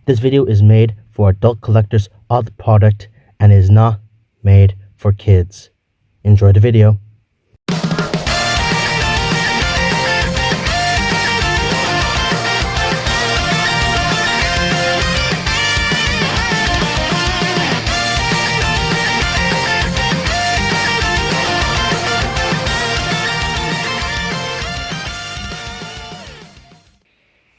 This video is made for adult collectors of the product and is not made for kids. Enjoy the video.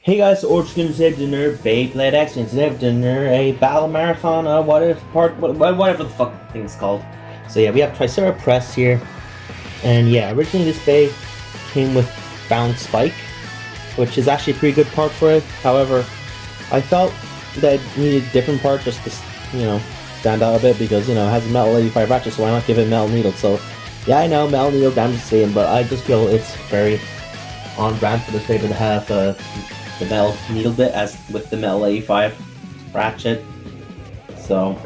Hey guys, AuraDragoon Beyblade X, and today we're doing a battle marathon, whatever the fuck the thing is called. So yeah, we have Tricera press here, and yeah, originally this bay came with bound spike, which is actually a pretty good part for it. However, I felt that it needed a different part just to, stand out a bit, because, it has a metal 85 ratchet, so why not give it metal needle? So yeah, I know metal needle damages the same, but I just feel it's very on brand for this paper to have the metal needle bit as with the metal 85 ratchet. So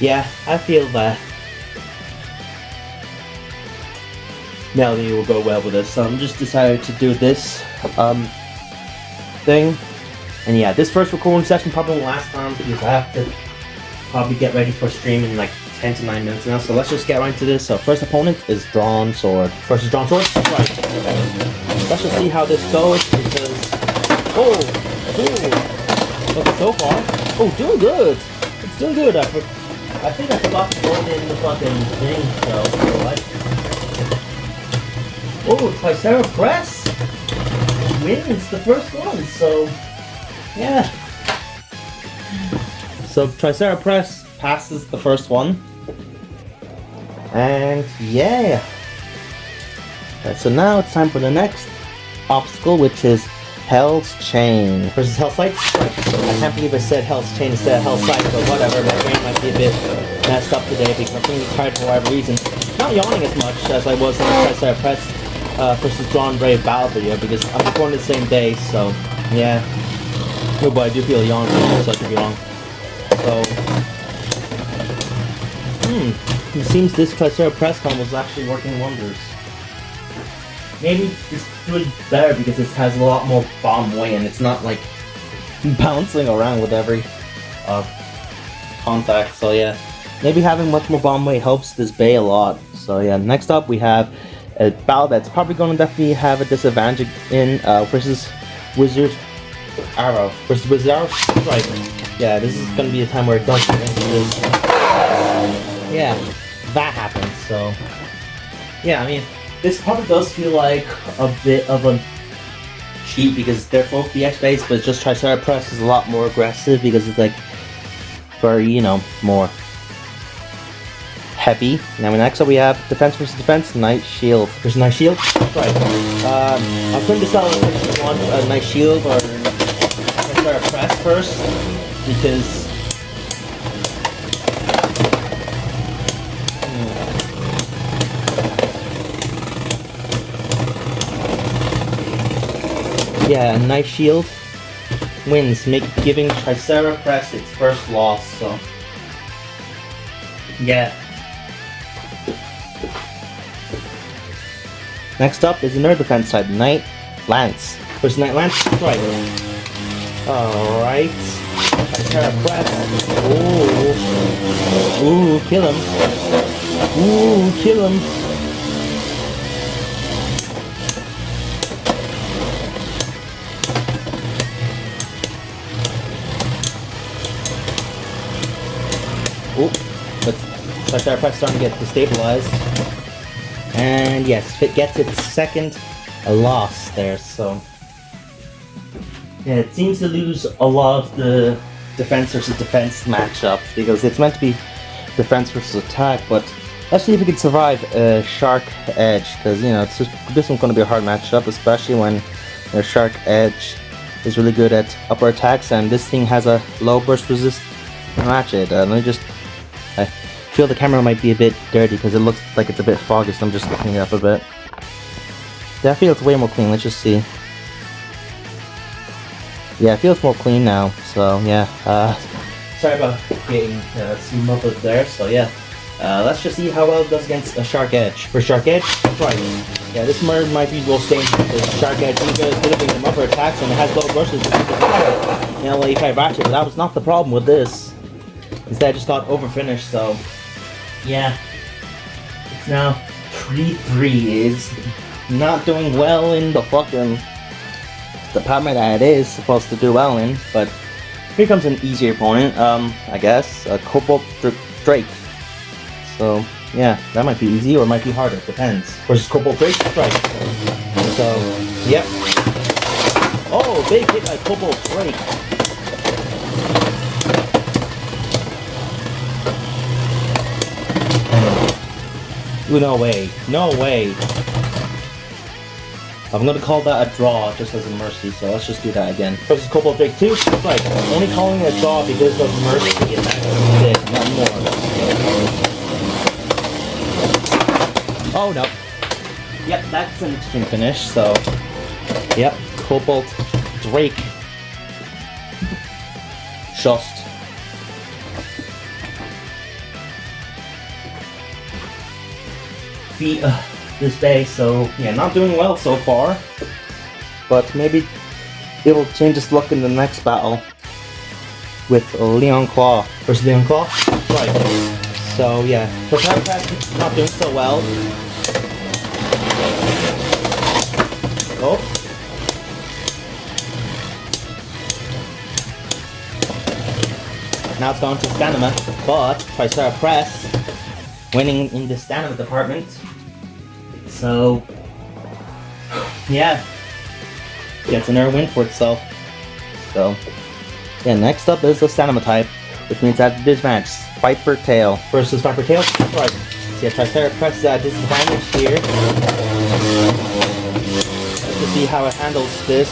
yeah, I feel that metal needle will go well with this, so I'm just decided to do this thing. And yeah, this first recording session probably won't last time because I have to probably get ready for stream in like 10 to 9 minutes now, so let's just get right into this. So first opponent is Drawn Sword. First is Drawn Sword? Right. Let's just see how this goes, because okay, so far. Oh, doing good. It's doing good. I think I forgot to load in the fucking thing, so what? Oh, Tricera press wins the first one, so yeah. So Tricera press passes the first one, and yeah. Alright, so now it's time for the next obstacle, which is Hell's Chain versus Hell's Sight. I can't believe I said Hell's Chain instead of Hell's Sight, but whatever, my brain might be a bit messed up today because I'm feeling tired for whatever reason. Not yawning as much as I was in the Tricera press versus Drawn Brave battle video, because I'm recording the same day, so yeah. No, but I do feel a yawn, so I could be wrong. So, it seems this Tricera press combo is actually working wonders. Maybe this doing better because it has a lot more bomb weight and it's not like bouncing around with every contact. So yeah, maybe having much more bomb weight helps this bay a lot. So yeah, next up we have a battle that's probably going to definitely have a disadvantage in versus Wizard Arrow. Versus Wizard Arrow? Right. Yeah, this is going to be a time where it does get into this. Yeah, that happens. So yeah, I mean, this probably does feel like a bit of a cheat because they're both BX based, but just Tricera press is a lot more aggressive because it's like very, more heavy. Now next up we have defense versus defense, Night Shield versus Night Shield. Right. I couldn't decide if you want a Night Shield or Tricera press first, because yeah, Night Shield wins, giving Tricera press its first loss, so yeah. Next up is another defense type, Night Lance versus Night Lance. Right. Alright. Tricera press. Ooh, kill him. Ooh, kill him. Oh, but Tricera press starting to get destabilized, and yes, it gets its second loss there. So yeah, it seems to lose a lot of the defense versus defense matchup because it's meant to be defense versus attack. But let's see if it can survive a Shark Edge, because this one's going to be a hard matchup, especially when their Shark Edge is really good at upper attacks, and this thing has a low burst resist ratchet. Let me just. I feel the camera might be a bit dirty because it looks like it's a bit foggy, so I'm just cleaning it up a bit. Yeah, I feel it's way more clean. Let's just see. Yeah, it feels more clean now. So yeah, sorry about getting smothered there. So yeah, let's just see how well it does against a Shark Edge. For Shark Edge, right. Yeah, this might be most dangerous because Shark Edge is delivering some upper attacks and it has low bursts. L85 Ratchet, but that was not the problem with this. Instead, I just got overfinished, so yeah. It's now 3-3 is not doing well in the fucking department that it is supposed to do well in, but here comes an easier opponent, I guess, a Cobalt Drake. So yeah, that might be easy or it might be harder, depends. Versus Cobalt Drake Strike. So, yep. Oh, big hit by Cobalt Drake. Ooh, no way. No way. I'm gonna call that a draw just as a mercy, so let's just do that again. Versus Cobalt Drake 2, Strike. Only calling it a draw because of mercy, and that's it, not more. Oh no. Yep, that's an extreme finish, so yep, Cobalt Drake. Just. Beat this base, so yeah, not doing well so far. But maybe it'll change its luck in the next battle with Leon Claw versus Leon Claw. Right. So yeah, Prepare Press not doing so well. Oh. Now it's gone to Stamina, but Tricera Press winning in the Stamina department. So yeah, gets another win for itself. So yeah, next up is the Stamina type, which means at the disadvantage, Viper Tail versus Viper Tail. Right. So yeah, Tricera Press is at disadvantage here. Let's see how it handles this.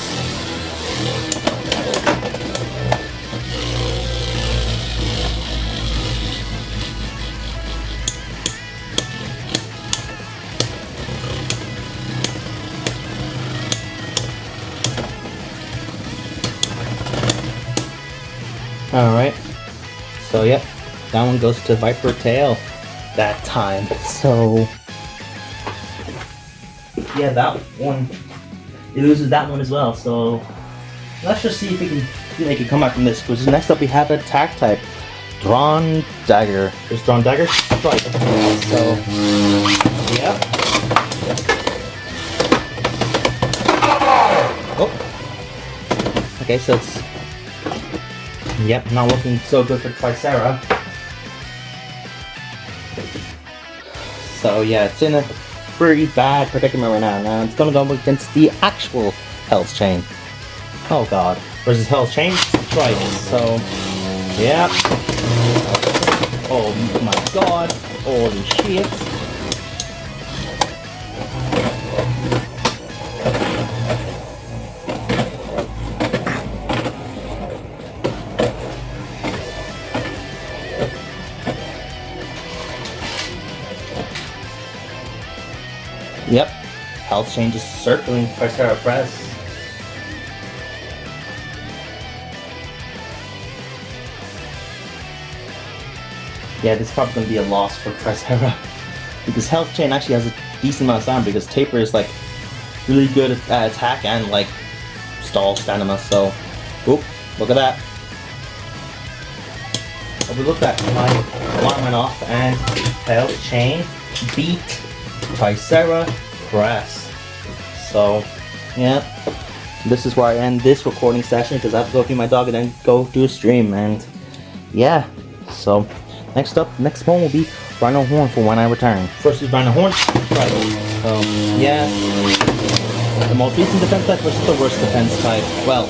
Alright, so yep, that one goes to Viper Tail that time. So yeah, that one, it loses that one as well. So let's just see if we can make a comeback from this. Because next up we have Attack type, Drawn Dagger. There's Drawn Dagger, right? So yep. Oh, okay, so it's. Yep, not looking so good for Tricera. So yeah, it's in a pretty bad predicament right now. Now it's gonna go against the actual Hell's Chain. Oh god. Versus Hell's Chain? Right, so yeah. Oh my god. Holy shit. Yep, health change is circling Tricera Press. Yeah, this is probably going to be a loss for Tricera. Because health chain actually has a decent amount of stamina, because Taper is like really good at attack and like stall stamina, so oop, look at that. Overlook that, my alarm went off and health chain beat Tricera Press. So yeah, this is where I end this recording session, because I have to go feed my dog and then go do a stream. And yeah, so next one will be Rhino Horn for when I return. First is Rhino Horn. Right. Yeah, the most recent defense type versus the worst defense type. Well,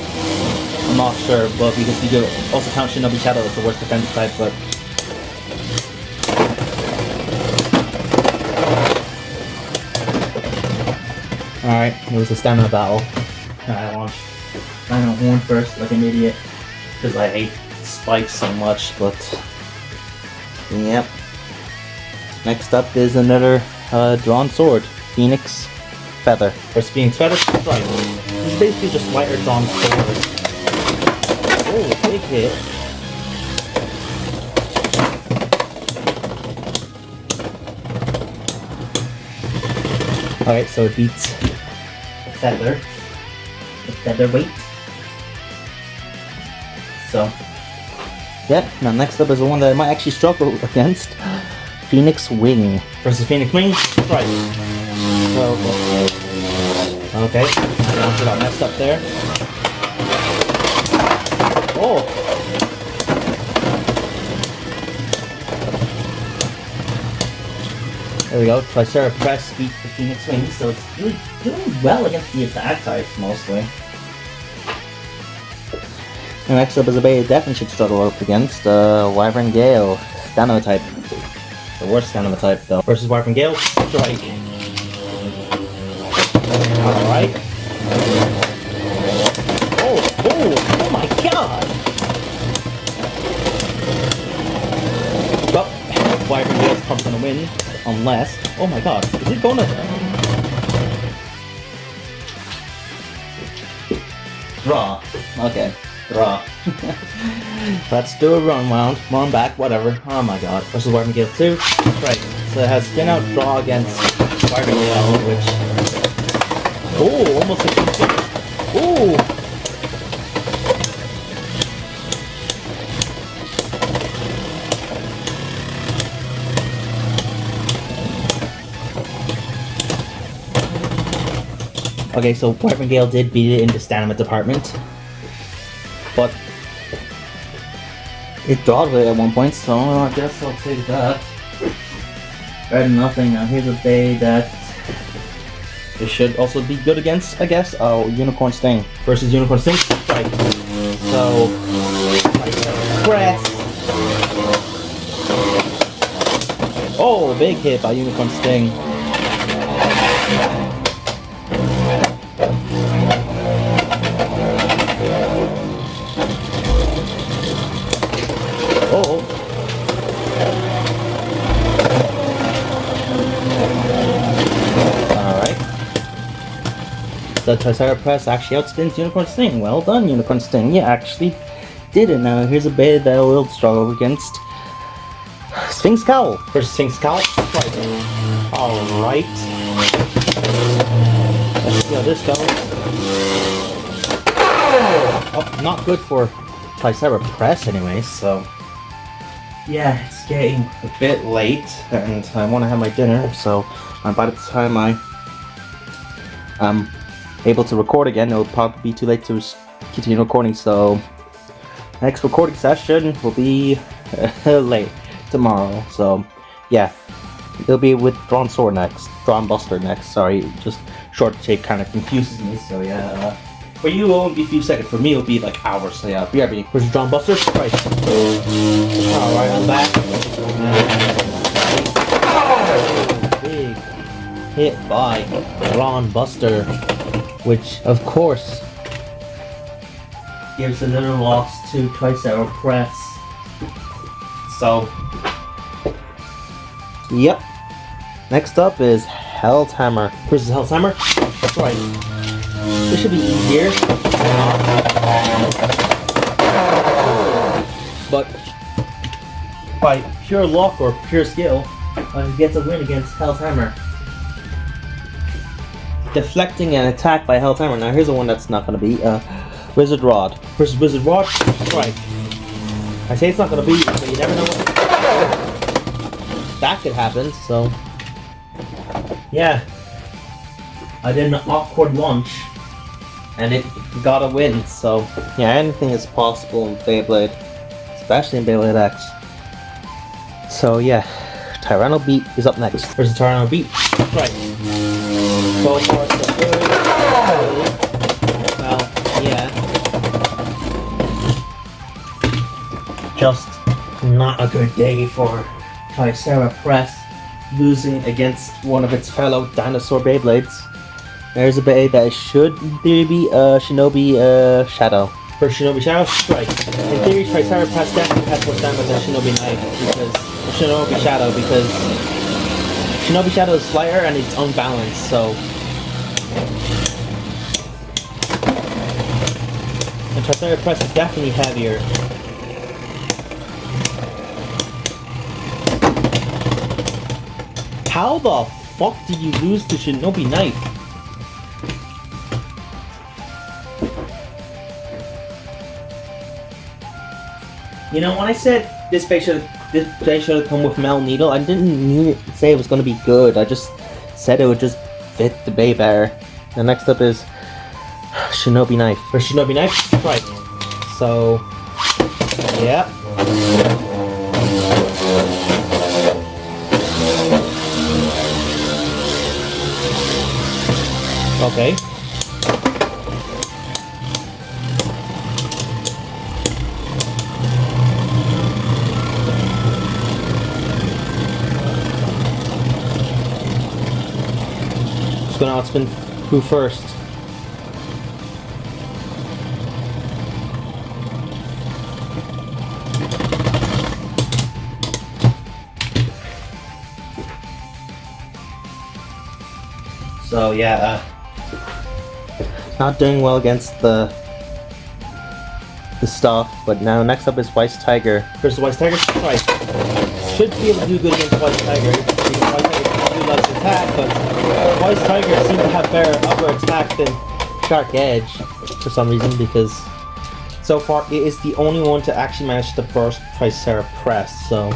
I'm not sure, but because you could also count Shinobi Shadow as the worst defense type, but alright, it was a stamina battle. I launched Rhino Horn first, like an idiot, because I hate spikes so much, but yep. Next up is another drawn sword, Phoenix Feather. Versus Phoenix Feather? Right. This is basically just lighter drawn sword. Oh, big hit. Alright, so it beats the feather. The featherweight. so. Yeah, now next up is the one that I might actually struggle against. Phoenix Wing versus Phoenix Wing. Right. So, okay. I got messed up there. Oh! There we go. Tricera Press beat the Phoenix Wing, so it's really doing well against the attack types mostly. And next up is a bait I definitely should struggle up against, Wyvern Gale, Stamina type. The worst stamina type though. Versus Wyvern Gale, Strike. Alright. Oh my god! Well, Wyvern Gale's probably gonna win, unless... Oh my god, is it gonna... Draw. Okay. Draw. Let's do a run back, whatever. Oh my god. Versus Wyvern Gale 2. Right. So it has spin out draw against Wyvern Gale, which... Oh, almost a good finish. Ooh! Okay, so Wyvern Gale did beat it in the stamina department. But it drawed with it at one point, so I guess I'll take that. Better than nothing. Now here's a bay that it should also be good against, I guess. Oh, Unicorn Sting versus Unicorn Sting. Right. So, press. Oh, big hit by Unicorn Sting. Oh. Alright. The Tricera Press actually outspins Unicorn Sting. Well done, Unicorn Sting. You actually did it. Now here's a bait that will struggle against Sphinx Cowl versus Sphinx Cowl. Alright. Let's see how this goes. Oh, not good for Tricera Press anyway, so... Yeah, it's getting a bit late, and I want to have my dinner, so by the time I'm able to record again, it'll probably be too late to continue recording, so next recording session will be late tomorrow, so yeah, it'll be with Drawn Sword next, Drawn Buster next, sorry, just short shape kind of confuses me, so yeah, for you, it won't be a few seconds. For me, it'll be like hours. So yeah, be right back. Where's Drawn Buster? Right. Alright, I'm back. Big hit by Drawn Buster, which of course gives a little loss to Tricera Press. So, yep. Next up is Hellhammer versus Hellhammer. That's right. This should be easier. But by pure luck or pure skill, he gets a win against Hellhammer. Deflecting an attack by Hellhammer. Now here's the one that's not going to be Wizard Rod versus Wizard Rod. Right. I say it's not going to be, but you never know what that could happen. So yeah, I did an awkward launch. And it got a win, so yeah, anything is possible in Beyblade, especially in Beyblade X. So yeah, Tyranno Beat is up next versus Tyranno Beat. Right. So far so good. Well, yeah. Just not a good day for Tricera Press, losing against one of its fellow dinosaur Beyblades. There's a bait that should in theory be Shinobi Shadow. For Shinobi Shadow, right. In theory, Tricera Press definitely has more stamina than Shinobi Knife because Shinobi Shadow, because Shinobi Shadow is lighter and it's unbalanced, so and Tricera Press is definitely heavier. How the fuck did you lose to Shinobi Knife? You know, when I said this base should have come with metal needle, I didn't mean to say it was going to be good. I just said it would just fit the bay better. The next up is Shinobi knife. For Shinobi knife, right. So, yeah. Okay. What's going on? It's been who first? So yeah, not doing well against the stuff, but now next up is White Tiger. Versus White Tiger, right. Should be able to do good against White Tiger. White Tiger do loves attack, but White Tiger seems to have better upper attack than Shark Edge for some reason, because so far it is the only one to actually manage to burst Tricera Press, so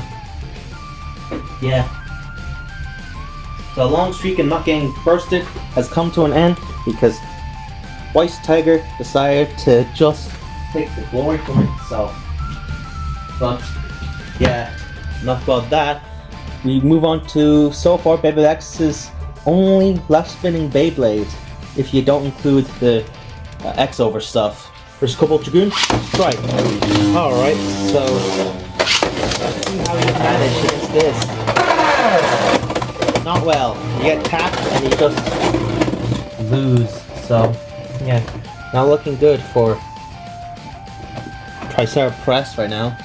yeah. The long streak and not getting bursted has come to an end because White Tiger decided to just take the glory for itself. But yeah, enough about that. We move on to so far BeybladeX's only left spinning Beyblade, if you don't include the X-Over stuff. First couple of Dragoon, right. Alright, so let's see how you manage against this. Not well. You get tapped and you just lose. So yeah, not looking good for Tricera Press right now.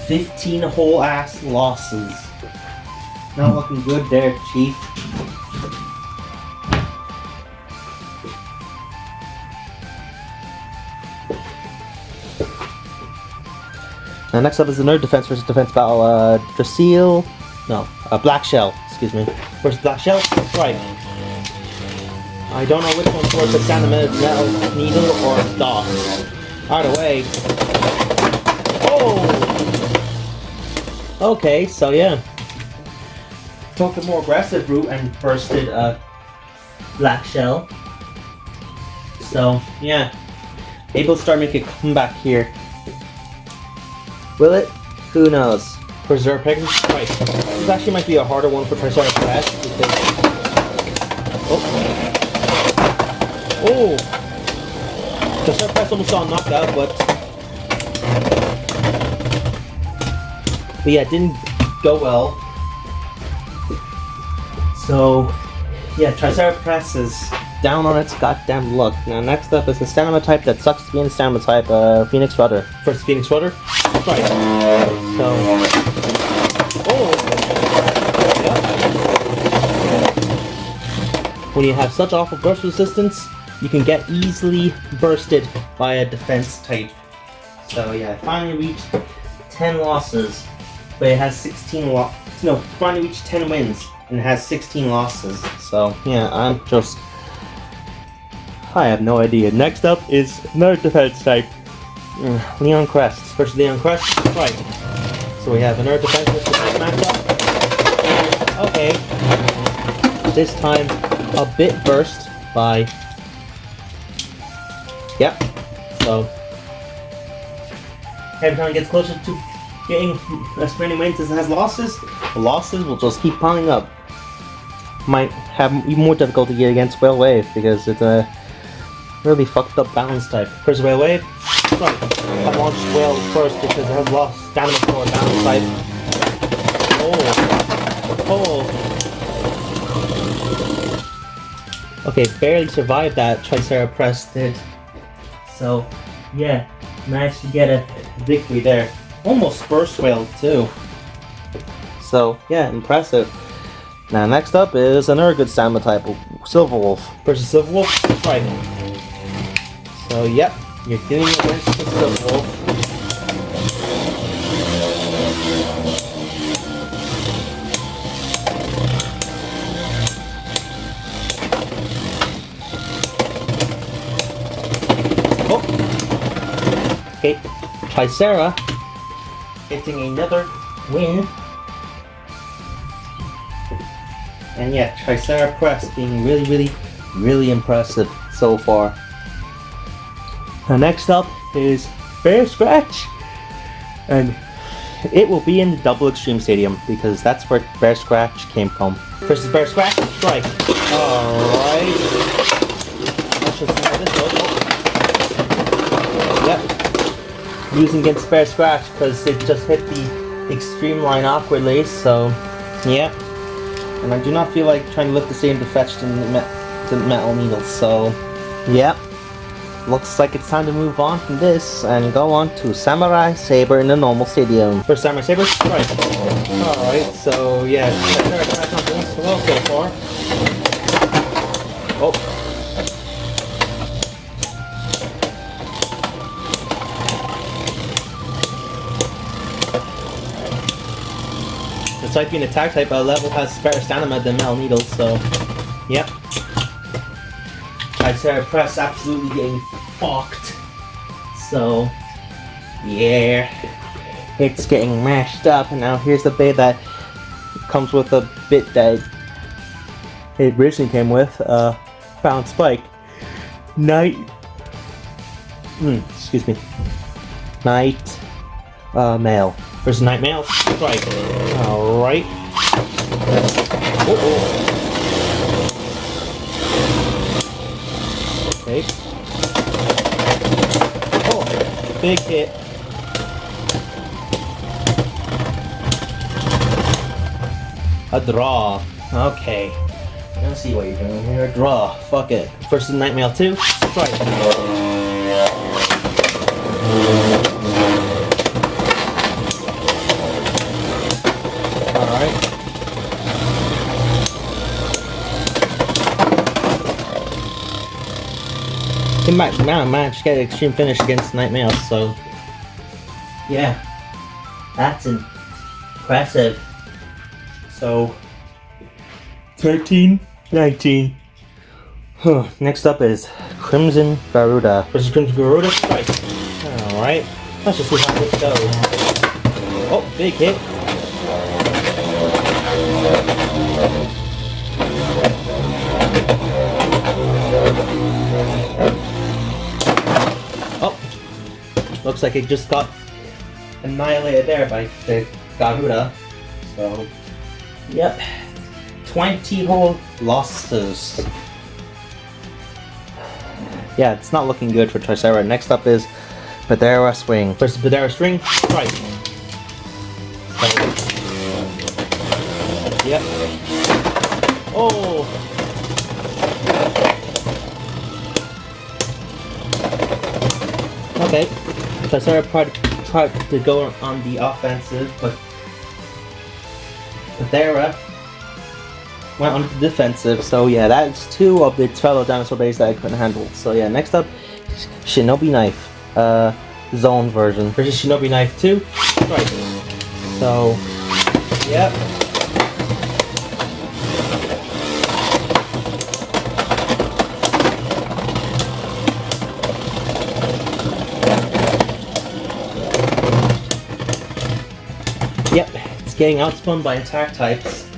15 whole ass losses. Not looking good there, Chief. Now next up is the Nerd Defense versus Defense battle. Black Shell, excuse me. Versus Black Shell, right. I don't know which one's worse, the Sound Metal Needle or Dot. Either way. Oh! Okay, so yeah. Took a more aggressive route and bursted Black Shell. So, yeah. Able to start making a comeback here. Will it? Who knows? Preserve Pegasus? Right. This actually might be a harder one for Tricera Press because... Oh! Tricera Press almost saw a knockout, but yeah, it didn't go well. So, yeah, Tricera Press is down on its goddamn luck. Now, next up is a stamina type that sucks to be in a stamina type, Phoenix Rudder. First Phoenix Rudder? Right. So. Oh! Yep. When you have such awful burst resistance, you can get easily bursted by a defense type. So, yeah, finally reached 10 losses, but it has 16 finally reached 10 wins, and it has 16 losses. So, yeah, I have no idea. Next up is another defense type. Leon Crest versus Leon Crest. Right. So we have another defense versus matchup. Okay. This time a bit burst by. Yep. So every time it gets closer to getting as many wins as it has losses, the losses will just keep piling up. Might have even more difficulty against Whale Wave because it's a really fucked up balance type. First Whale Wave. Right. I launched Whale first because it has lost stamina for a balance type. Oh. Okay, barely survived that. Tricera Press did. So, yeah, managed to get a victory there. Almost Burst Whale too. So, yeah, impressive. Now, next up is another good stamina type, Silver Wolf versus Silver Wolf. Right. So, yep. You're getting against the Silver Wolf. Oh! Okay, Tricera getting another win. And yeah, Tricera Press being really impressive so far. Now next up is Bear Scratch, and it will be in the Double Extreme Stadium because that's where Bear Scratch came from. Versus Bear Scratch, strike. Alright. Let's just see how this goes. Yep. Losing against Bear Scratch because it just hit the extreme line awkwardly, so yeah. And I do not feel like trying to lift the stadium to fetch the metal needles, so yeah. Looks like it's time to move on from this and go on to Samurai Saber in the normal stadium. First Samurai Saber, strike. Alright, so yeah, Tricera not doing so well so far. Oh. Despite being attack type, our level has better stamina than metal needles, so yep. Tricera Press absolutely getting fucked. So yeah, it's getting mashed up, and now here's the bit that comes with a bit that it originally came with, Bound Spike. Excuse me. Night Mail. Versus Night Mail, strike. Alright. Okay. Oh, big hit. A draw. Okay. Let's see what you're doing here. Draw. Fuck it. Versus Night Mail 2, strike. Alright. He might manage to get an extreme finish against Night Mail, so yeah, that's impressive. So 13-19. Next up is Crimson Garuda versus Crimson Garuda, strike. Alright, let's just see how this goes. Oh, big hit. Oh, looks like it just got annihilated there by the Garuda. So, yep, 20 whole losses. Yeah, it's not looking good for Tricera. Next up is Badera Swing versus Badera String, strike. Yep. Oh. Okay. Tricera tried to go on the offensive, but Badera went on the defensive. So yeah, that's two of its fellow dinosaur bays that I couldn't handle. So yeah, next up, Shinobi Knife, zone version versus Shinobi Knife 2, strike. So, yep. Yep, it's getting outspun by attack types.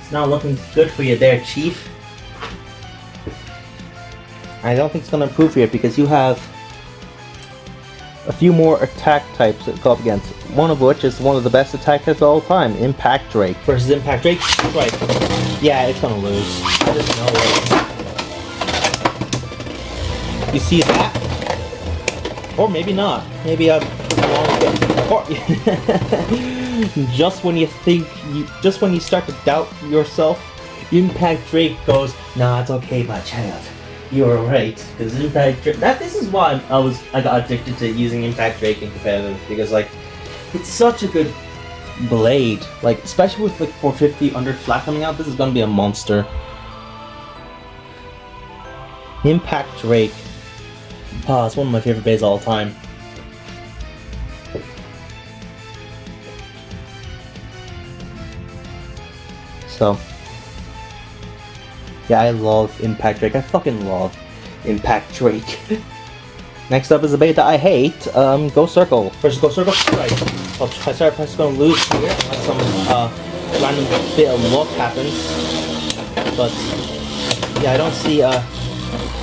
It's not looking good for you there, Chief. I don't think it's going to improve for you because you have a few more attack types to go up against. One of which is one of the best attack types of all time, Impact Drake. Versus Impact Drake, right. Yeah, it's going to lose. I just know it. You see that? Or maybe not. Maybe I'm or just when you start to doubt yourself, Impact Drake goes, "Nah, it's okay, my child. You're right." Because Impact Drake. This is why I got addicted to using Impact Drake in competitive, because like it's such a good blade. Like especially with like 450 under flat coming out, this is gonna be a monster. Impact Drake. Ah, it's one of my favorite bays of all time. So, yeah, I love Impact Drake. I fucking love Impact Drake. Next up is a bait that I hate, Go Circle. Versus Go Circle, right. Well, Tricera Press is going to lose here unless some random bit of luck happens. But yeah, I don't see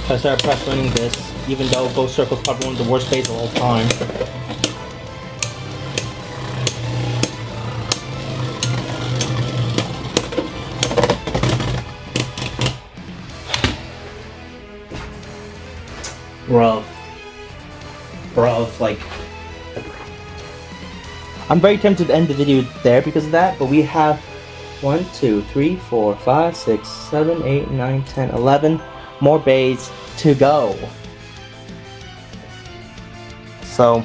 Tricera Press winning this, even though Go Circle is probably one of the worst baits of all time. Bruv, like, I'm very tempted to end the video there because of that, but we have 1, 2, 3, 4, 5, 6, 7, 8, 9, 10, 11 more bays to go. So,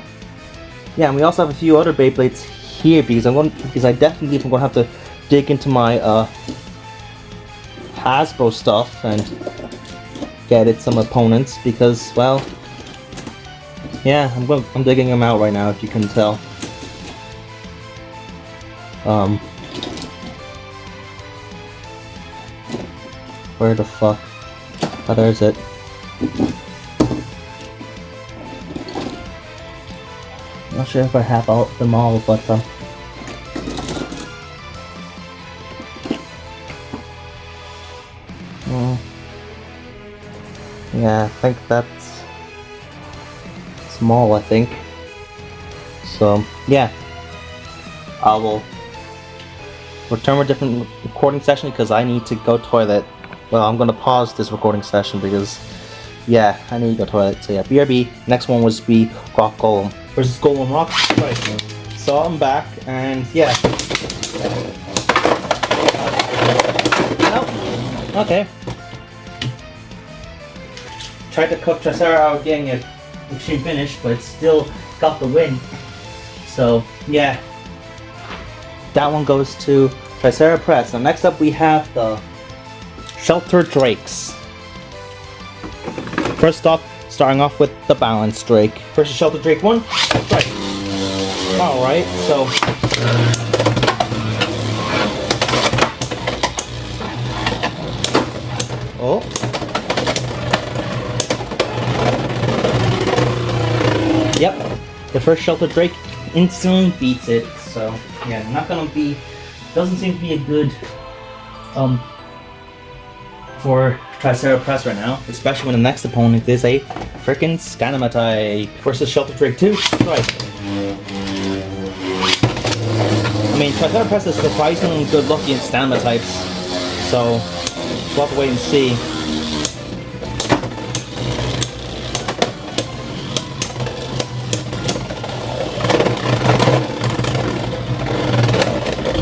yeah, and we also have a few other Beyblades here because I definitely believe I'm going to have to dig into my Hasbro stuff and get it some opponents because, well, yeah, I'm digging them out right now, if you can tell. Where the fuck? Oh, there's it. Not sure if I have them all, but yeah, I think that's small, I think. So, yeah. I will return a different recording session because I need to go toilet. Well, I'm gonna pause this recording session because, yeah, I need to go toilet. So yeah, BRB. Next one was Rock Golem versus Golem Rock. Right. So I'm back, and yeah. Oh, okay. Tried to cook Tricera out getting an extreme finish, but it still got the win. So yeah, that one goes to Tricera Press. Now next up we have the Shelter Drakes. First off, starting off with the Balance Drake versus Shelter Drake 1. Right. Alright, so oh. Yep. The first Shelter Drake instantly beats it. So yeah, doesn't seem to be a good for Tricera Press right now, especially when the next opponent is a frickin' Sympathetic versus Shelter Drake 2. Right. I mean, Tricera Press is surprisingly good looking Sympathetics, so we'll have to wait and see.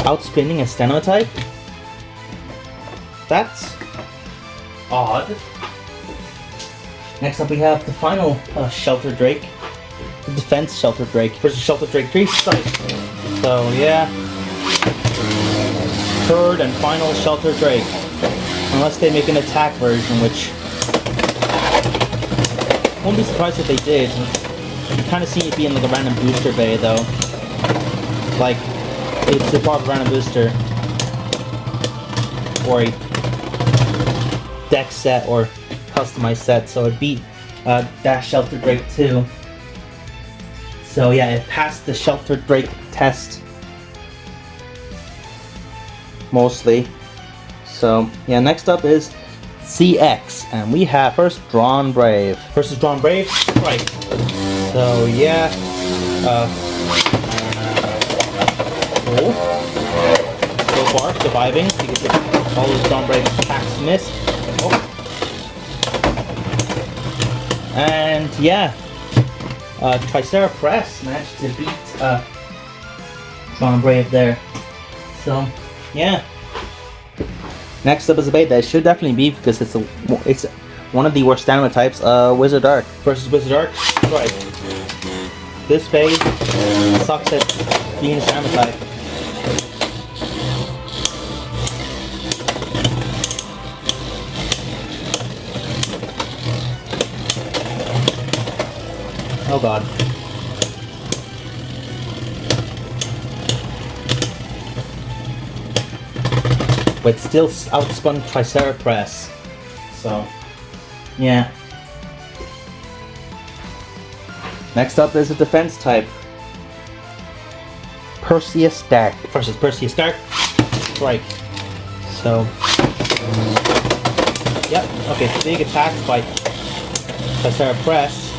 Outspinning a Sympathetic? That's odd. Next up we have the final Shelter Drake. The Defense Shelter Drake versus Shelter Drake 3 Strike. So yeah. Third and final Shelter Drake. Unless they make an attack version, which won't be surprised if they did. You kind of see it being like a random booster bay though. Like, it's a part of a random booster. Or a deck set or customized set, so it beat that Shelter Drake 2. So yeah, it passed the Shelter Drake test mostly. So yeah, next up is CX, and we have first Drawn Brave versus Drawn Brave. Right. So yeah, so far surviving because all those Drawn Brave attacks missed. Oh. And yeah, Tricera Press managed to beat Drawn Brave there. So yeah. Next up is a bait that should definitely be because it's one of the worst stamina types. Wizard Arc versus Wizard Arc. Right. This bait sucks at being a stamina type. Oh god. But still outspun Tricera Press. So, yeah. Next up is a defense type. Perseus Dark versus Perseus Dark. Strike. So, yep, okay, big attacks by Tricera Press.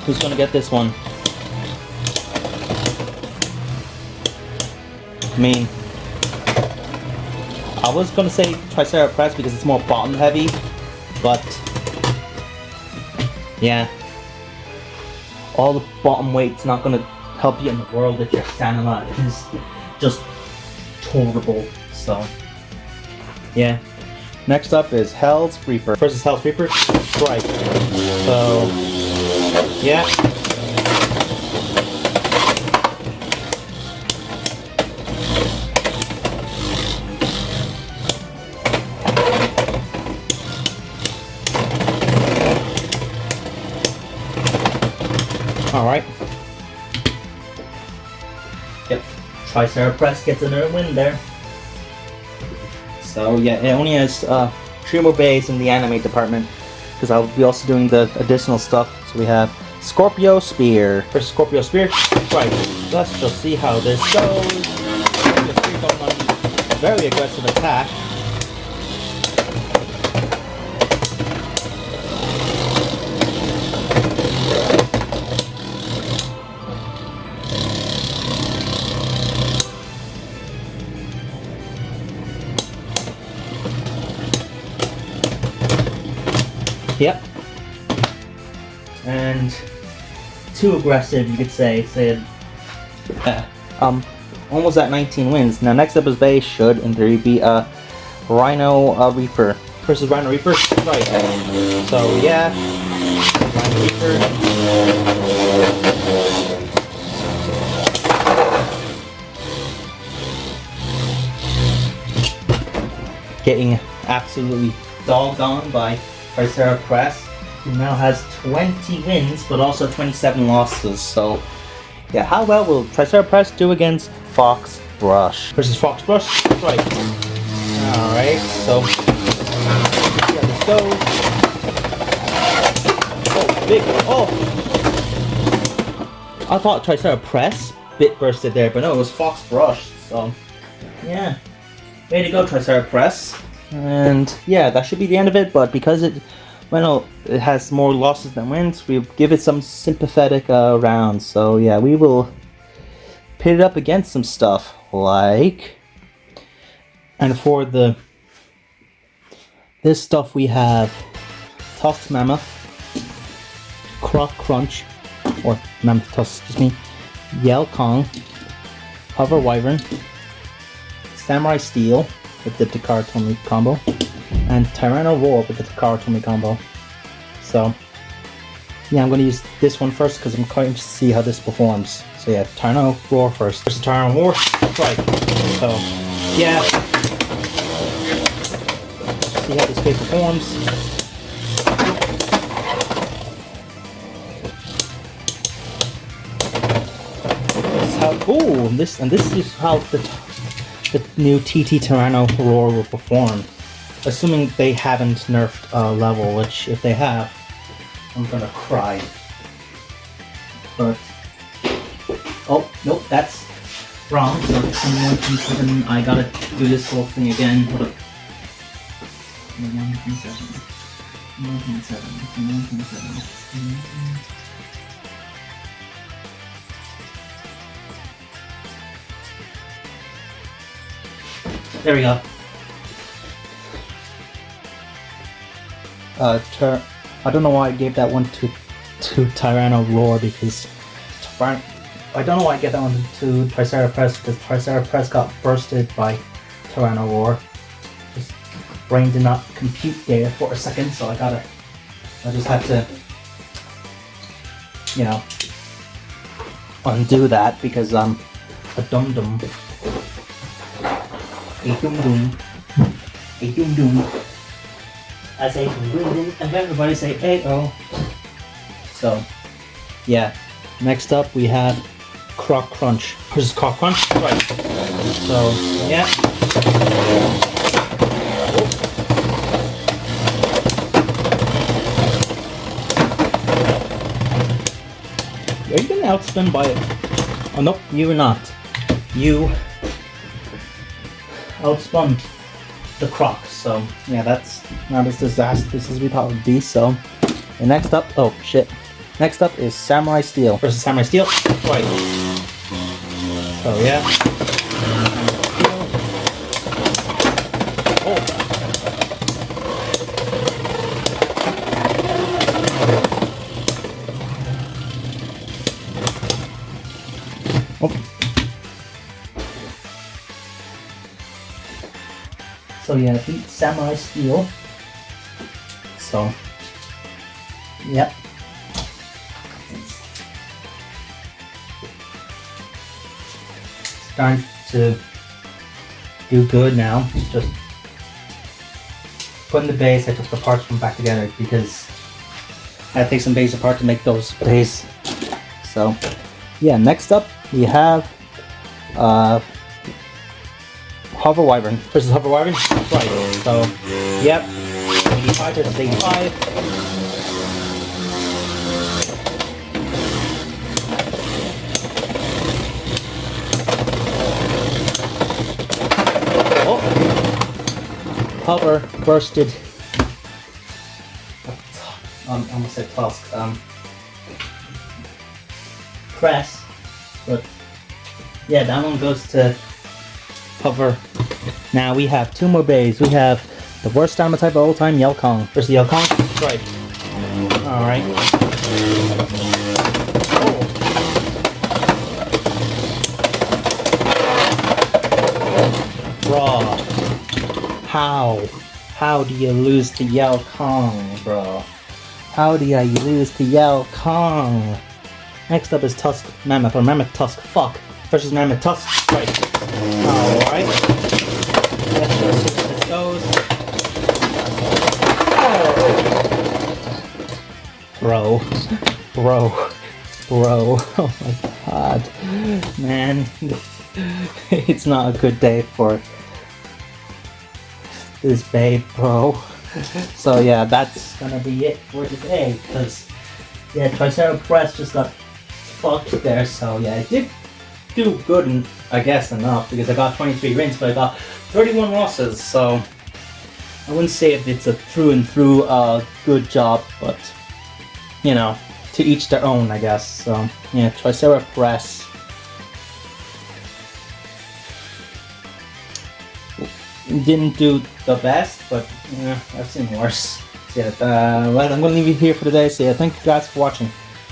Who's gonna get this one? I mean, I was gonna say Tricera Press because it's more bottom heavy, but yeah, all the bottom weight's not gonna help you in the world if you're standing on it. It's just horrible. So yeah. Next up is Hell's Reaper versus Hell's Reaper. Strike. So yeah. Alright. Yep. Tricera Press gets another win there. So yeah, it only has 3 more bays in the anime department, because I'll be also doing the additional stuff. So we have Scorpio Spear versus Scorpio Spear. Right, let's just see how this goes. Scorpio Spear going on a very aggressive attack. Yep. And too aggressive, you could say. Almost at 19 wins. Now next up is base should in theory be Rhino Reaper versus Rhino Reaper. Right. So yeah, Rhino Reaper. Getting absolutely dogged on by Tricera Press, who now has 20 wins but also 27 losses. So yeah, how well will Tricera Press do against Fox Brush versus Fox Brush? Right. Alright, so see how this goes. Oh, big. Oh! I thought Tricera Press bit bursted there, but no, it was Fox Brush. So yeah. Way to go, Tricera Press. And yeah, that should be the end of it, but because it has more losses than wins, we'll give it some sympathetic rounds. So yeah, we will pit it up against some stuff like, and for this stuff we have Tusk Mammoth, Croc Crunch, or Mammoth Tusk, excuse me, Yell Kong, Hover Wyvern, Samurai Steel with the Takara Tomy combo, and Tyranno Roar with the Takara Tomy combo. So yeah, I'm going to use this one first because I'm quite interested to see how this performs. So yeah, Tyranno Roar first. Versus Tyranno Roar. Right. So yeah, see how this guy performs. This is how the new TT Tyranno Roar will perform, assuming they haven't nerfed level, which if they have, I'm gonna cry. But oh nope, that's wrong. So 1.7, I gotta do this whole thing again. Hold up. 1.7. There we go. I don't know why I gave that one to Tyranno Roar, because I don't know why I gave that one to Tricera Press, because Tricera Press got bursted by Tyranno Roar. His brain did not compute there for a second, so I just had to, you know, undo that because I'm a dum-dum. A dum-dum. A dum-dum. I say dum-dum, and everybody say A-O. So, yeah. Next up we have Croc Crunch versus Croc Crunch. Right. So, yeah. Are you getting outspun by it? Oh nope, you were not. You outspun the croc. So yeah, that's not as disastrous as we thought it would be. So and next up, oh shit. Next up is Samurai Steel versus Samurai Steel. Right. So yeah. So yeah, beat Samurai Steel. So, yep. Starting to do good now. Just putting the base. I took the parts from back together because I had to take some base apart to make those base. So, yeah. Next up, we have Hover Wyvern versus Hover Wyvern. Right. So, yep. 85 versus 85. Oh! Hover bursted. I almost said tusk. Press. But yeah, that one goes to Hover. Now we have two more bays. We have the worst stamina type of all time, Yelkong versus Yelkong. Right. Alright. Oh. Bro. How do you lose to Yelkong, bro? How do I lose to Yelkong? Next up is Tusk Mammoth, or Mammoth Tusk, fuck, versus Mammoth Tusk. Right. Alright. Let's see how this goes. Bro. Oh my god. Man. It's not a good day for this babe, bro. So yeah, that's gonna be it for today. Because, yeah, Tricera Press just got fucked there. So yeah, I did do good, and I guess enough, because I got 23 wins, but I got 31 losses, so I wouldn't say if it's a through and through good job, but you know, to each their own, I guess. So yeah, Tricera Press. Didn't do the best, but yeah, I've seen worse. So, yeah, well, I'm gonna leave you here for today. So yeah, thank you guys for watching.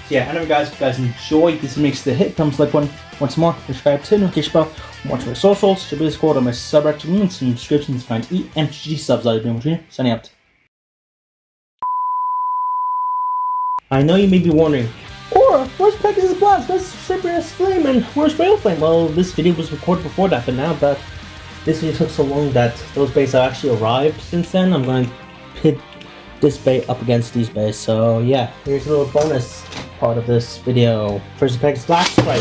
So yeah, anyway guys, if you guys enjoyed this, makes the hit thumbs like one. Once more, subscribe to the notification bell, watch my socials, to be Discord on my subreddit, links in the description to find EMGG subs I've been watching. Signing out. I know you may be wondering, where's Pegasus Blast? Where's SUBREDDIT Flame? And where's Rail Flame? Well, this video was recorded before that, but now that this video took so long that those bays have actually arrived since then, I'm going to pit this bay up against these bays. So yeah, here's a little bonus part of this video. First Pegasus Blast, right?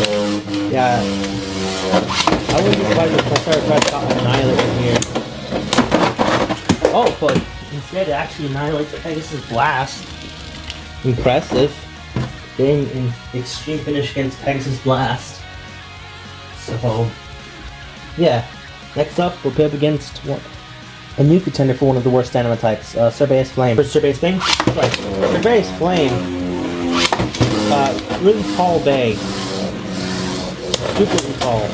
Yeah, I wouldn't be surprised if Tricera Press got annihilated here. Oh, but instead it actually annihilates the Pegasus Blast. Impressive. Getting an extreme finish against Pegasus Blast. So yeah, next up we'll pit up against what? A new contender for one of the worst stamina types, SUBREDDIT Flame. Versus SUBREDDIT Flame? Right. SUBREDDIT Flame. Really tall bay. Super tall.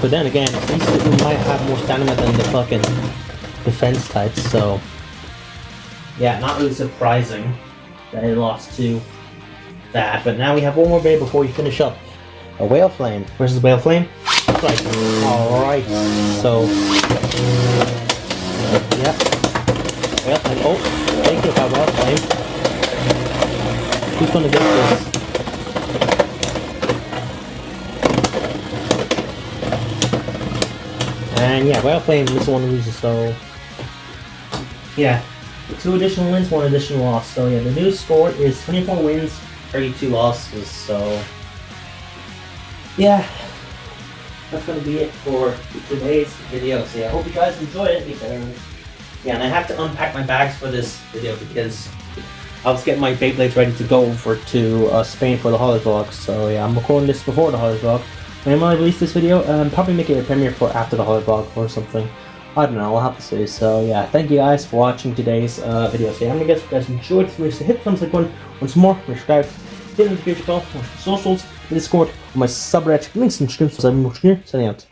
But then again, at least it might have more stamina than the fucking defense types, so yeah, not really surprising that it lost to that. But now we have one more bay before we finish up. A Whale Flame versus Whale Flame. Right. Alright. So yeah. Whale Flame. Oh, thank you for Whale Flame. Who's gonna get this? And yeah, Whale Flame is the one who loses, so yeah. 2 additional wins, 1 additional loss. So yeah, the new score is 24 wins, 32 losses, so yeah. that's gonna be it for today's video. So yeah, I hope you guys enjoyed it because yeah, and I have to unpack my bags for this video because I was getting my Beyblades ready to go to Spain for the holiday vlog. So yeah, I'm recording this before the holiday vlog. When I release this video, probably make it a premiere for after the holiday vlog or something. I don't know, I'll have to see. So yeah, thank you guys for watching today's video. So yeah, I'm gonna guess you guys enjoyed this video. So hit the thumbs like button once more, subscribe, hit the notification bell, watch the socials, Discord, or my subreddit, links in the description. So I'm signing out.